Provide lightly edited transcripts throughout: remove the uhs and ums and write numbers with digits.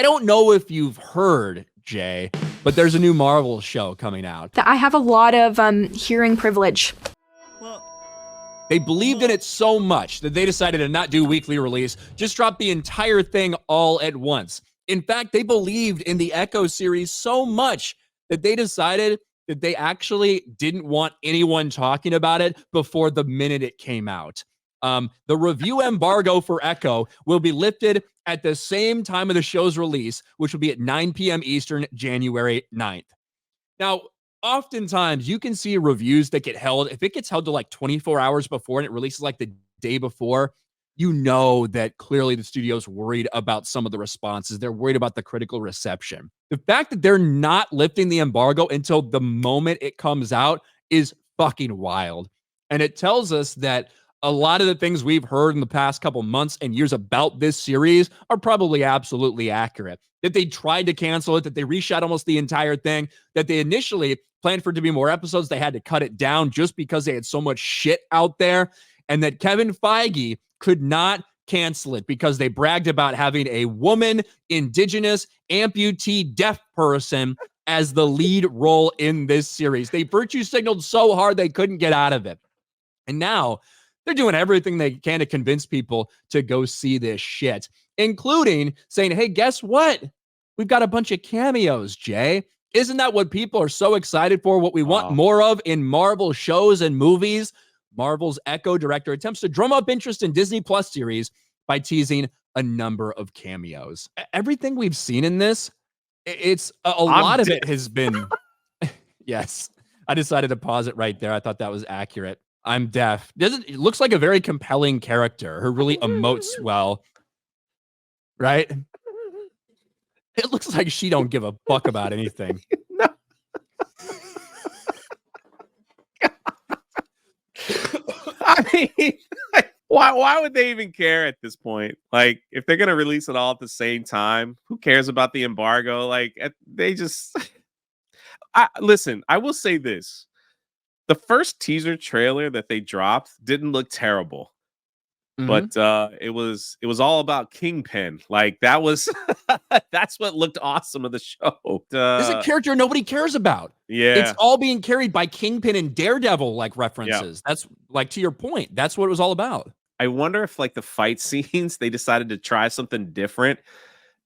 I don't know if you've heard, Jay, but there's a new Marvel show coming out. I have a lot of hearing privilege. They believed in it so much that they decided to not do weekly release, just drop the entire thing all at once. In fact, they believed in the Echo series so much that they decided that they actually didn't want anyone talking about it before the minute it came out. The review embargo for Echo will be lifted at the same time of the show's release, which will be at 9 p.m. Eastern, January 9th. Now, oftentimes you can see reviews that get held. If it gets held to like 24 hours before and it releases like the day before, you know that clearly the studio's worried about some of the responses. They're worried about the critical reception. The fact that they're not lifting the embargo until the moment it comes out is fucking wild. And it tells us that a lot of the things we've heard in the past couple months and years about this series are probably absolutely accurate. That they tried to cancel it, that they reshot almost the entire thing, that they initially planned for it to be more episodes. They had to cut it down just because they had so much shit out there, and that Kevin Feige could not cancel it because they bragged about having a woman, indigenous, amputee, deaf person as the lead role in this series. They virtue signaled so hard they couldn't get out of it. And now they're doing everything they can to convince people to go see this shit, including saying, hey, guess what? We've got a bunch of cameos, Jay. Isn't that what people are so excited for? What we want more of in Marvel shows and movies? Marvel's Echo director attempts to drum up interest in Disney Plus series by teasing a number of cameos. Everything we've seen in this, it's a lot of it has been. Yes, I decided to pause it right there. I thought that was accurate. I'm deaf. It looks like a very compelling character who really emotes well, right? It looks like she don't give a fuck about anything. No. I mean, like, why would they even care at this point? Like, if they're gonna release it all at the same time, who cares about the embargo? Like, they just. Listen, I will say this. The first teaser trailer that they dropped didn't look terrible, but it was all about Kingpin. Like that was that's what looked awesome of the show. There's a character nobody cares about. Yeah, it's all being carried by Kingpin and Daredevil like references. That's like, to your point, that's what it was all about. I wonder if like the fight scenes they decided to try something different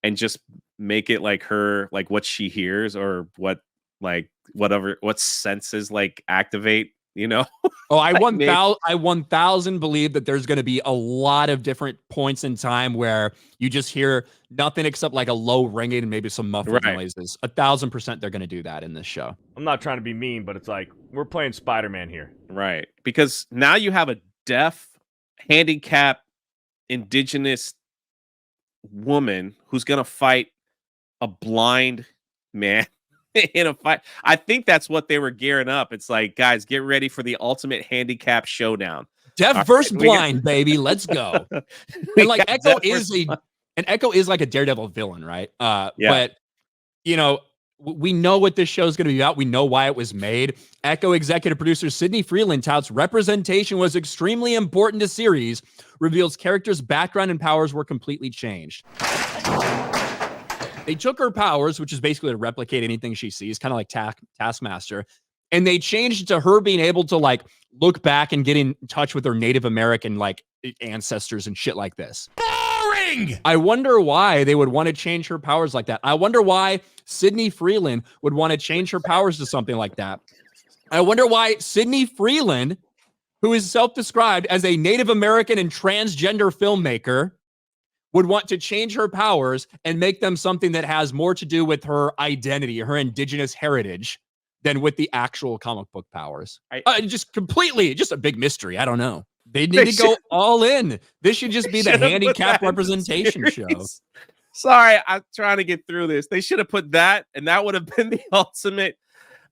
and just make it like her, like what she hears or what. Like whatever, what senses like activate, you know? Oh, I 1000 believe that there's going to be a lot of different points in time where you just hear nothing except like a low ringing and maybe some muffled noises. 1000% they're going to do that in this show. I'm not trying to be mean, but it's like we're playing Spider-Man here, right? Because now you have a deaf, handicapped, indigenous woman who's going to fight a blind man. In a fight. I think that's what they were gearing up. It's like, guys, get ready for the ultimate handicap showdown. Deaf versus blind, baby. Let's go. And like Echo is like a Daredevil villain, right? But you know, we know what this show is going to be about. We know why it was made. Echo executive producer Sidney Freeland touts representation was extremely important to series, reveals characters' background and powers were completely changed. They took her powers, which is basically to replicate anything she sees, kind of like Taskmaster, and they changed it to her being able to like look back and get in touch with her Native American like ancestors and shit like this. Boring! I wonder why they would want to change her powers like that. I wonder why Sidney Freeland would want to change her powers to something like that. I wonder why Sidney Freeland, who is self-described as a Native American and transgender filmmaker, would want to change her powers and make them something that has more to do with her identity, her indigenous heritage, than with the actual comic book powers. Just a big mystery. I don't know. They need to go all in. This should just be the handicap representation show. Sorry, I'm trying to get through this. They should have put that, and that would have been the ultimate.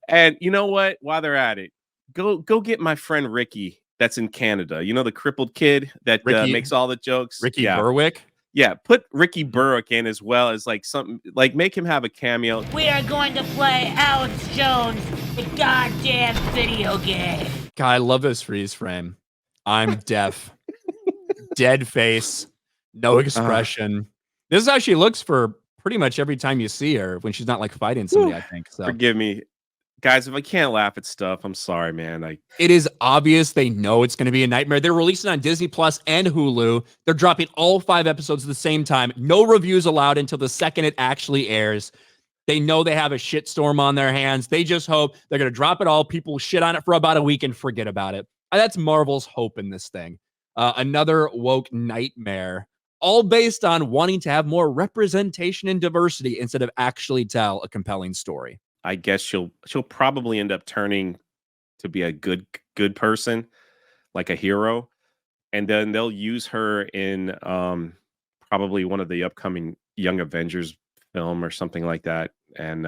And you know what? While they're at it, go get my friend Ricky that's in Canada. You know, the crippled kid that makes all the jokes? Ricky Berwick? Yeah, put Ricky Berwick in as well as like something, like make him have a cameo. We are going to play Alex Jones, the goddamn video game. God, I love this freeze frame. I'm deaf. Dead face. No expression. This is how she looks for pretty much every time you see her when she's not like fighting somebody, I think. So Forgive me, guys, if I can't laugh at stuff, I'm sorry, man. Like, it is obvious they know it's going to be a nightmare. They're releasing on Disney Plus and Hulu. They're dropping all 5 episodes at the same time. No reviews allowed until the second it actually airs. They know they have a shitstorm on their hands. They just hope they're going to drop it all. People shit on it for about a week and forget about it. That's Marvel's hope in this thing. Another woke nightmare, all based on wanting to have more representation and diversity instead of actually tell a compelling story. I guess she'll probably end up turning to be a good person, like a hero, and then they'll use her in probably one of the upcoming Young Avengers film or something like that, and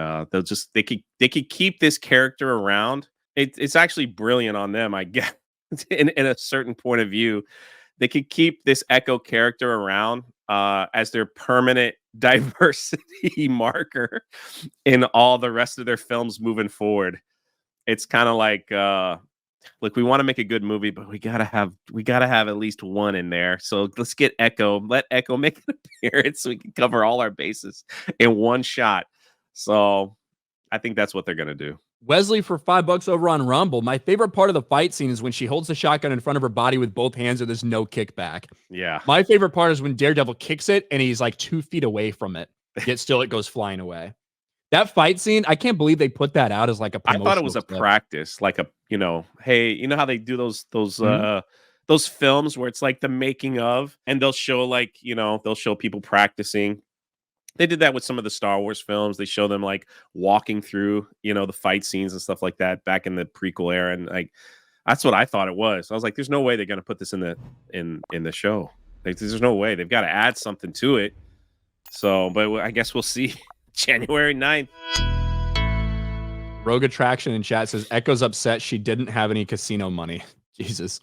they could keep this character around. It's actually brilliant on them, I guess. in a certain point of view, they could keep this Echo character around as their permanent diversity marker in all the rest of their films moving forward. It's kind of like, look, we want to make a good movie, but we gotta have at least one in there. So let's get Echo. Let Echo make an appearance so we can cover all our bases in one shot. So I think that's what they're gonna do. Wesley for $5 over on Rumble. My favorite part of the fight scene is when she holds the shotgun in front of her body with both hands, or there's no kickback. Yeah. My favorite part is when Daredevil kicks it and he's like 2 feet away from it, yet still it goes flying away. That fight scene, I can't believe they put that out as like a I thought it was a clip. practice, like hey, you know how they do those films where it's like the making of, and they'll show they'll show people practicing. They did that with some of the Star Wars films. They show them like walking through, the fight scenes and stuff like that back in the prequel era, and like that's what I thought it was. I was like, there's no way they're gonna put this in the show. Like, there's no way. They've got to add something to it. So, but I guess we'll see. January 9th. Rogue Attraction in chat says Echo's upset she didn't have any casino money. Jesus.